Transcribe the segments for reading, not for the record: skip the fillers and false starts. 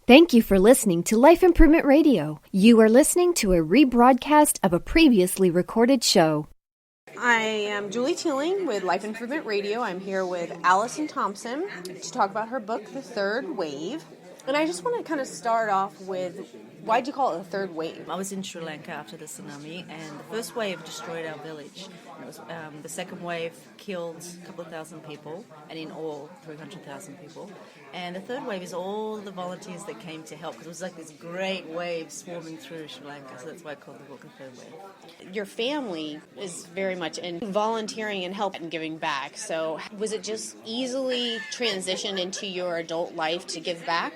Thank you for listening to Life Improvement Radio. You are listening to a rebroadcast of a previously recorded show. I am Julie Teeling with Life Improvement Radio. I'm here with Alison Thompson to talk about her book, The Third Wave. And I just want to kind of start off with, why'd you call it the third wave? I was in Sri Lanka after the tsunami, and the first wave destroyed our village. It was, the second wave killed a couple of thousand people, and in all, 300,000 people. And the third wave is all the volunteers that came to help, because it was like this great wave swarming through Sri Lanka, so that's why I called the book The Third Wave. Your family is very much in volunteering and help and giving back. So was it just easily transitioned into your adult life to give back?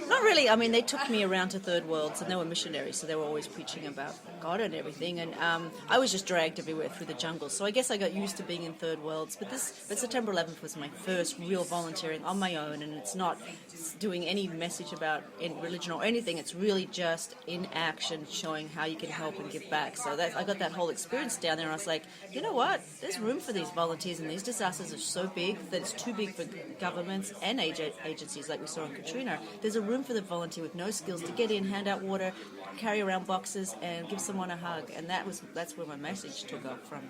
Not really. I mean, they took me around to third worlds, and they were missionaries, so they were always preaching about God and everything. And I was just dragged everywhere through the jungle. So I guess I got used to being in third worlds. But September 11th was my first real volunteering on my own, and it's not doing any message about religion or anything. It's really just in action, showing how you can help and give back. So I got that whole experience down there, and I was like, you know what? There's room for these volunteers, and these disasters are so big that it's too big for governments and agencies like we saw in Katrina. There's a room for the volunteer with no skills to get in, hand out water, carry around boxes, and give someone a hug. And that's where my message took off from.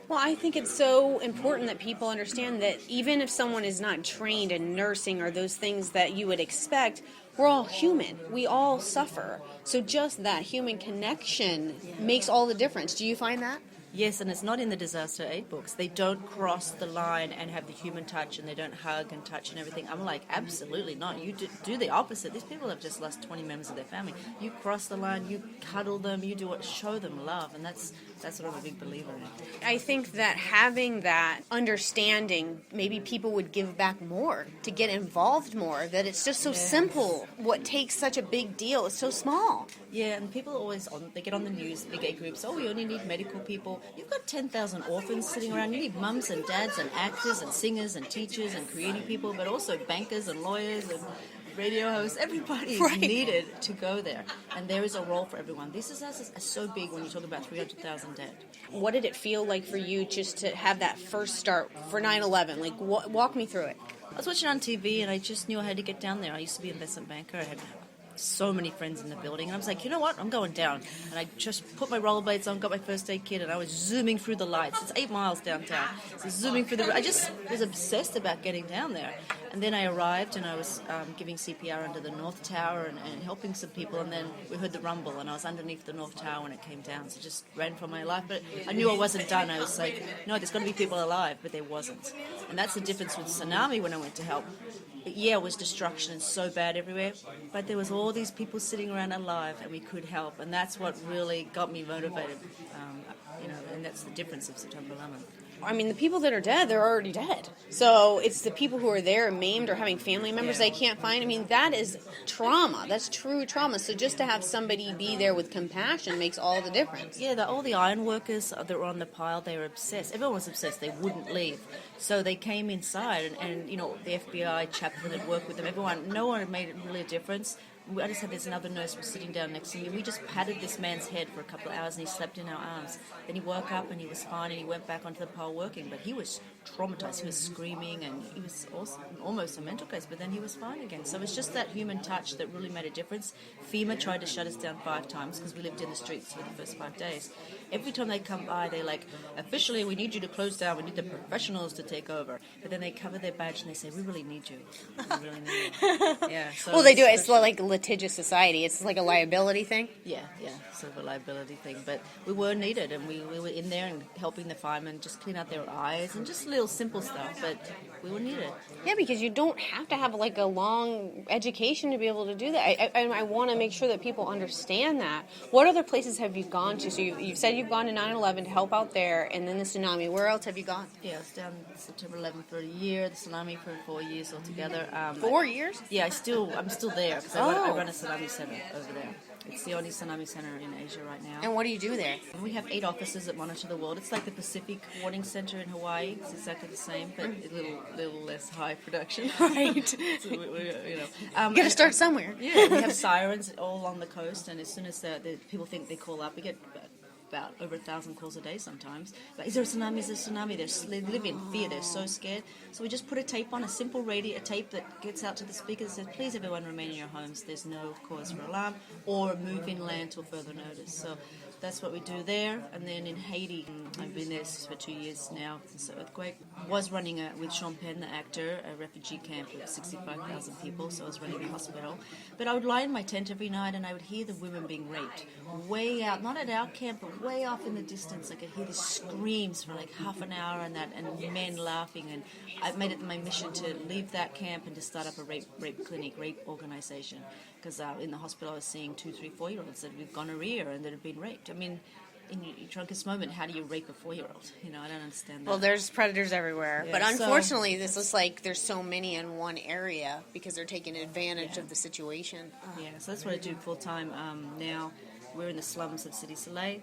Well, I think it's so important that people understand that even if someone is not trained in nursing or those things that you would expect, we're all human. We all suffer. So just that human connection makes all the difference. Do you find that? Yes, and it's not in the disaster aid books. They don't cross the line and have the human touch, and they don't hug and touch and everything. I'm like, absolutely not. You do the opposite. These people have just lost 20 members of their family. You cross the line, you cuddle them, you do what, show them love, and that's what I'm a big believer in. I think that having that understanding, maybe people would give back more, to get involved more, that it's just so simple. What takes such a big deal is so small. Yeah, and people always, they get on the news, big aid groups, we only need medical people. You've got 10,000 orphans sitting around. You need mums and dads and actors and singers and teachers and creative people, but also bankers and lawyers and radio hosts. Everybody is needed to go there. And there is a role for everyone. These disasters are so big when you talk about 300,000 dead. What did it feel like for you just to have that first start for 9/11? Like, walk me through it. I was watching on TV, and I just knew I had to get down there. I used to be an investment banker. I had so many friends in the building, and I was like, you know what, I'm going down. And I just put my rollerblades on, got my first aid kit, and I was zooming through the lights. It's 8 miles downtown, so zooming through I just was obsessed about getting down there. And then I arrived, and I was giving CPR under the North Tower and helping some people, and then we heard the rumble, and I was underneath the North Tower when it came down, so just ran for my life. But I knew I wasn't done. I was like, no, there's got to be people alive, but there wasn't. And that's the difference with tsunami when I went to help. Yeah, it was destruction and so bad everywhere, but there was all these people sitting around alive, and we could help, and that's what really got me motivated, and that's the difference of September 11th. I mean, the people that are dead, they're already dead. So it's the people who are there maimed or having family members they can't find. I mean, that is trauma. That's true trauma. So just to have somebody be there with compassion makes all the difference. Yeah, all the iron workers that were on the pile, they were obsessed. Everyone was obsessed. They wouldn't leave. So they came inside, and the FBI chaplain had worked with them. No one had made it really a difference. I just had this another nurse who was sitting down next to me. We just patted this man's head for a couple of hours, and he slept in our arms. Then he woke up, and he was fine, and he went back onto the pile working. But he was traumatized. He was screaming, and he was almost a mental case, but then he was fine again. So it's just that human touch that really made a difference. FEMA tried to shut us down 5 times because we lived in the streets for the first 5 days. Every time they come by, they're like, officially, we need you to close down. We need the professionals to take over. But then they cover their badge, and they say, we really need you. We really need you. Yeah. So well, they do it. It's like litigious society. It's like a liability thing. Yeah, sort of a liability thing. But we were needed, and we were in there and helping the firemen just clean out their eyes and just little simple stuff. But we were needed. Yeah, because you don't have to have like a long education to be able to do that. I want to make sure that people understand that. What other places have you gone to? So you've said you've gone to 9/11 to help out there, and then the tsunami. Where else have you gone? Yeah, I was down September 11th for a year, the tsunami for 4 years altogether. 4 years? Yeah, I'm still there because I run a tsunami center over there. It's the only tsunami center in Asia right now. And what do you do there? We have 8 offices that monitor the world. It's like the Pacific Warning Center in Hawaii. It's exactly the same, but a little less high production. Right. So you got to start somewhere. Yeah, we have sirens all along the coast, and as soon as the people think they call up, we get about over 1,000 calls a day sometimes. Like, is there a tsunami? Is there a tsunami? They live in fear. They're so scared. So we just put a tape on, a simple radio, a tape that gets out to the speakers and says, please everyone remain in your homes. There's no cause for alarm, or move inland till further notice. So that's what we do there. And then in Haiti, I've been there for 2 years now since the earthquake. Was running with Sean Penn, the actor, a refugee camp with 65,000 people, so I was running the hospital. But I would lie in my tent every night and I would hear the women being raped. Way out, not at our camp, but way off in the distance. I could hear the screams for like half an hour and men laughing. And I made it my mission to leave that camp and to start up a rape clinic, rape organization. Because in the hospital I was seeing 2, 3, 4-year-olds that with gonorrhea and that had been raped. I mean, in your drunkest moment, how do you rape a 4-year-old? You know, I don't understand that. Well, there's predators everywhere. Yeah, but unfortunately, this looks like there's so many in one area because they're taking advantage of the situation. Yeah, so that's what I do full-time now. We're in the slums of City Soleil,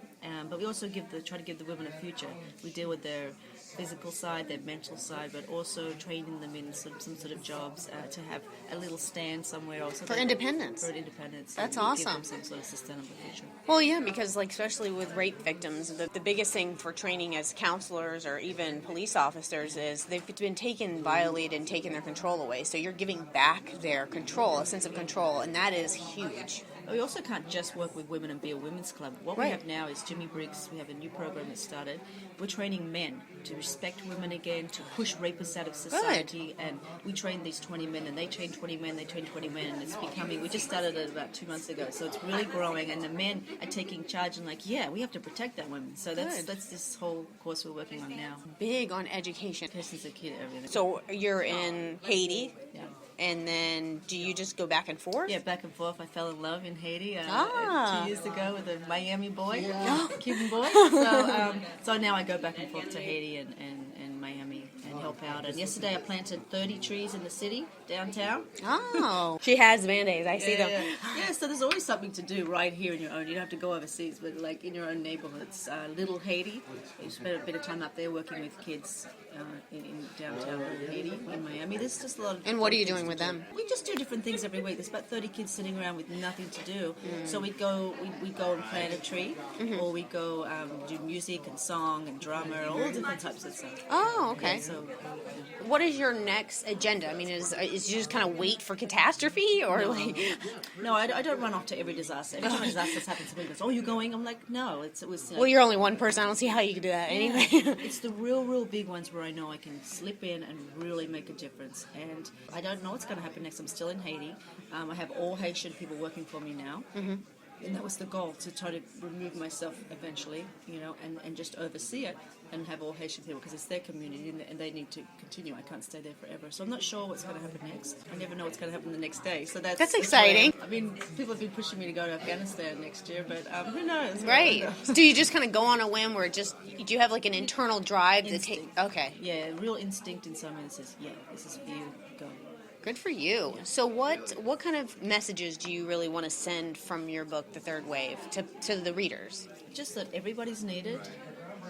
but we also try to give the women a future. We deal with their physical side, their mental side, but also training them in some sort of jobs to have a little stand somewhere. Also For independence. For independence. That's and awesome. Give them some sort of sustainable future. Well, yeah, because like especially with rape victims, the biggest thing for training as counselors or even police officers is they've been violated, and taken their control away. So you're giving back their control, a sense of control, and that is huge. We also can't just work with women and be a women's club. What we have now is Jimmy Briggs. We have a new program that started. We're training men to respect women again, to push rapists out of society. Good. And we train these 20 men, and they train 20 men, they train 20 men, and it's becoming, we just started it about 2 months ago, so it's really growing, and the men are taking charge and like, yeah, we have to protect that women. So that's this whole course we're working on now. Big on education. Education's the key to everything. So you're in Haiti. Yeah. And then, do you just go back and forth? Yeah, back and forth. I fell in love in Haiti 2 years ago with a Miami boy, Cuban boy. So now I go back and forth to Haiti and Miami and help out. And yesterday I planted 30 trees in the city, downtown. Oh. She has Band-Aids. I see them. Yeah, so there's always something to do right here in your own. You don't have to go overseas, but like in your own neighborhoods. Little Haiti. I spent a bit of time up there working with kids in downtown Haiti, in Miami. There's just a lot of... And what are you doing with them? We just do different things every week. There's about 30 kids sitting around with nothing to do. So we go and plant a tree, or we go do music and song and drama, all different types of stuff. Oh, okay. Yeah, so, what is your next agenda? I mean, is you just kind of wait for catastrophe, or No, I don't run off to every disaster. Every time a disaster happens to me, goes, "Oh, you're going?" I'm like, "No, it was." Well, you're only one person. I don't see how you can do that anyway. It's the real big ones where I know I can slip in and really make a difference. And I don't know what's going to happen next. I'm still in Haiti. I have all Haitian people working for me now. Mm-hmm. And that was the goal, to try to remove myself eventually, and just oversee it and have all Haitian people, because it's their community and they need to continue. I can't stay there forever. So I'm not sure what's going to happen next. I never know what's going to happen the next day. So that's exciting. I mean, people have been pushing me to go to Afghanistan next year, but who knows? Right. So do you just kind of go on a whim, where do you have like an internal drive to take? Okay. Yeah, real instinct in some instances. Yeah, this is for you. Go. Good for you. So what kind of messages do you really want to send from your book, The Third Wave, to the readers? Just that everybody's needed,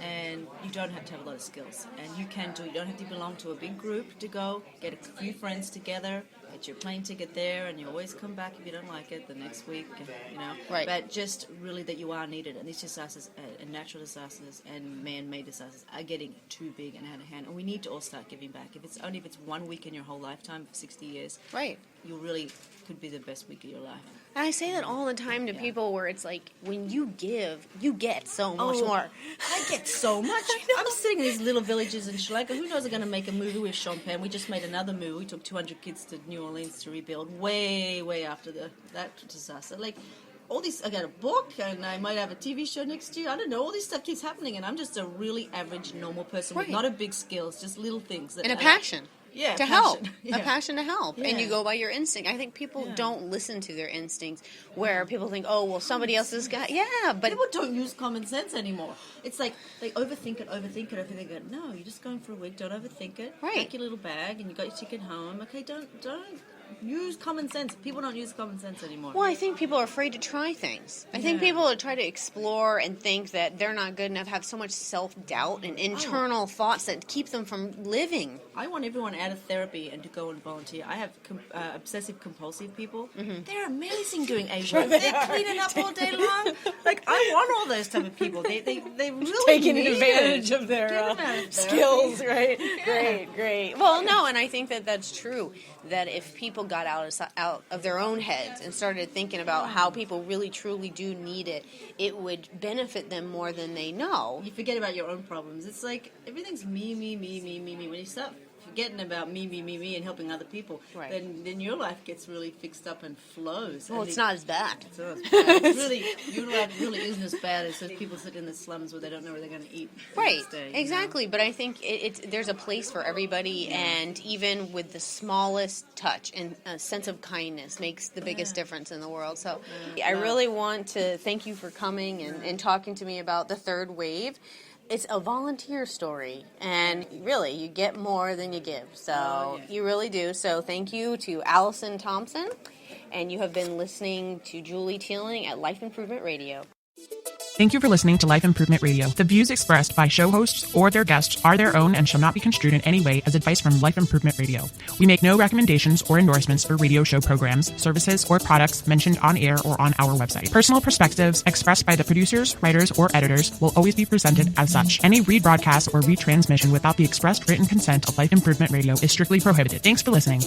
and you don't have to have a lot of skills. And you can do. You don't have to belong to a big group to go. Get a few friends together. Get your plane ticket there, and you always come back if you don't like it the next week. Right. But just really that you are needed. And these disasters, and natural disasters, and man-made disasters are getting too big and out of hand. And we need to all start giving back. If it's 1 week in your whole lifetime for 60 years, right, you really could be the best week of your life. And I say that all the time to people, where it's like, when you give, you get so much more. I get so much. I'm sitting in these little villages in Sri Lanka. Who knows, they're going to make a movie with Sean Penn. We just made another movie. We took 200 kids to New Orleans to rebuild way after that disaster. Like, all these, I got a book, and I might have a TV show next year. I don't know. All this stuff keeps happening, and I'm just a really average, normal person with not a big skills, just little things. And a passion. Yeah, to help. Yeah. A passion to help. Yeah. And you go by your instinct. I think people don't listen to their instincts, where people think, oh, well, somebody else has got... Yeah, but... People don't use common sense anymore. It's like they overthink it. No, you're just going for a week. Don't overthink it. Right. Pack your little bag, and you got your ticket home. Okay, don't use common sense. People don't use common sense anymore. Well, I think people are afraid to try things. I think people try to explore and think that they're not good enough, have so much self-doubt and internal thoughts that keep them from living. I want everyone out of therapy and to go and volunteer. I have obsessive-compulsive people. Mm-hmm. They're amazing doing A work. They're cleaning up all day long. Like, I want all those type of people. They really Taking need advantage it. of their Get them out of skills, therapy. right? Great. Well, no, and I think that that's true. That if people got out of their own heads and started thinking about how people really truly do need it, it would benefit them more than they know. You forget about your own problems. It's like everything's me. When you start forgetting about me, and helping other people, Right. then your life gets really fixed up and flows. Well, And it's not as bad. It's not as bad. It's really, your life really isn't as bad as those people sit in the slums where they don't know where they're going to eat the Right, next day, exactly. But I think there's a place for everybody, and even with the smallest touch and a sense of kindness makes the biggest difference in the world. So I really want to thank you for coming and talking to me about the third wave. It's a volunteer story, and really, you get more than you give. So you really do. So thank you to Alison Thompson, and you have been listening to Julie Teeling at Life Improvement Radio. Thank you for listening to Life Improvement Radio. The views expressed by show hosts or their guests are their own and shall not be construed in any way as advice from Life Improvement Radio. We make no recommendations or endorsements for radio show programs, services, or products mentioned on air or on our website. Personal perspectives expressed by the producers, writers, or editors will always be presented as such. Any rebroadcast or retransmission without the expressed written consent of Life Improvement Radio is strictly prohibited. Thanks for listening.